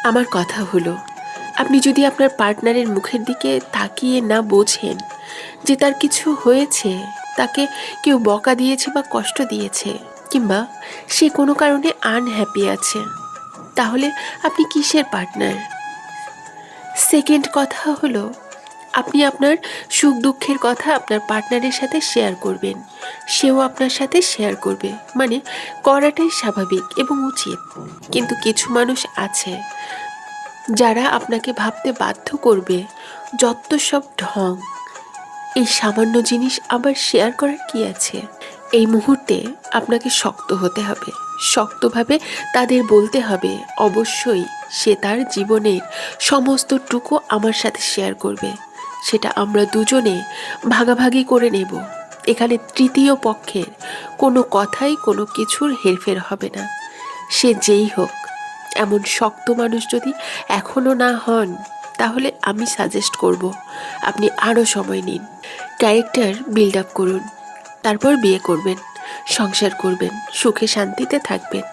আমার কথা হলো, আপনি যদি আপনার পার্টনারের মুখের দিকে তাকিয়ে না বোঝেন যে তার কিছু হয়েছে, তাকে কেউ বকা দিয়েছে বা কষ্ট দিয়েছে, কিংবা সে কোনো কারণে আনহ্যাপি আছে, তাহলে আপনি কিসের পার্টনার? সেকেন্ড কথা হলো, আপনি আপনার সুখ দুঃখের কথা আপনার পার্টনারের সাথে শেয়ার করবেন, সেও আপনার সাথে শেয়ার করবে, মানে করাটাই স্বাভাবিক এবং উচিত। কিন্তু কিছু মানুষ আছে যারা আপনাকে ভাবতে বাধ্য করবে যত সব ঢং। এই সামান্য জিনিস আবার শেয়ার করার কি আছে? এই মুহূর্তে আপনাকে শক্ত হতে হবে, শক্তভাবে তাদের বলতে হবে অবশ্যই সে তার জীবনের সমস্তটুকু আমার সাথে শেয়ার করবে, সেটা আমরা দুজনে ভাগাভাগি করে নেব। এখানে তৃতীয় পক্ষের কোনো কথাই কোনো কিছুর হেরফের হবে না, সে যেই হোক। এমন শক্ত মানুষ যদি এখনও না হন, তাহলে আমি সাজেস্ট করব আপনি আরও সময় নিন, ক্যারেক্টার বিল্ড আপ করুন, তারপর বিয়ে করবেন, সংসার করবেন, সুখে শান্তিতে থাকবেন।